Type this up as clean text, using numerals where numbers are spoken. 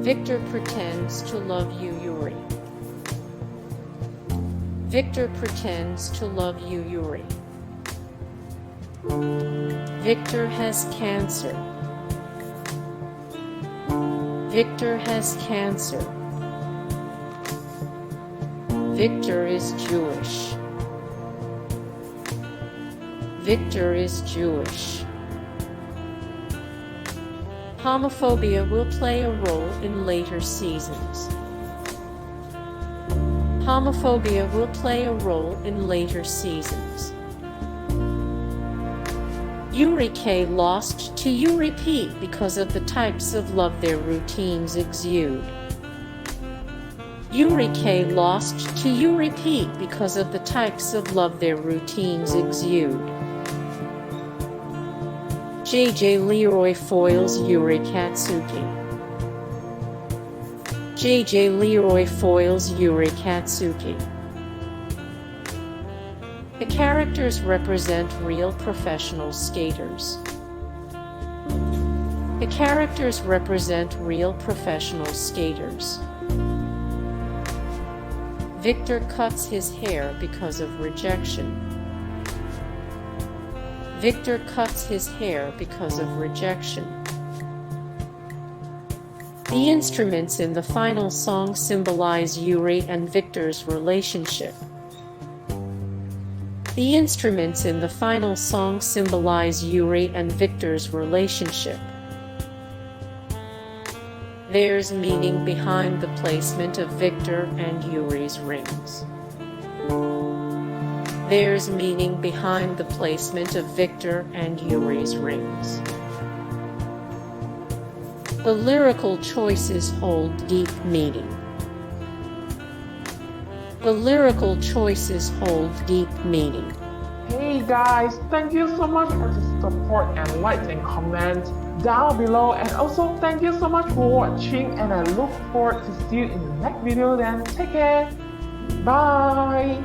Victor pretends to love you, Yuri. Victor pretends to love you, Yuri. Victor has cancer. Victor has cancer. Victor is Jewish. Victor is Jewish. Homophobia will play a role in later seasons. Homophobia will play a role in later seasons. Yuri K lost to Yuri P because of the types of love their routines exude. Yuri K lost to Yuri P because of the types of love their routines exude. JJ Leroy foils Yuri Katsuki. JJ Leroy foils Yuri Katsuki. The characters represent real professional skaters. The characters represent real professional skaters. Victor cuts his hair because of rejection. Victor cuts his hair because of rejection. The instruments in the final song symbolize Yuri and Victor's relationship. The instruments in the final song symbolize Yuri and Victor's relationship. There's meaning behind the placement of Victor and Yuri's rings. There's meaning behind the placement of Victor and Yuri's rings. The lyrical choices hold deep meaning. The lyrical choices hold deep meaning. Hey guys, thank you so much for the support and likes and comments down below, and also thank you so much for watching, and I look forward to see you in the next video. Then take care. Bye.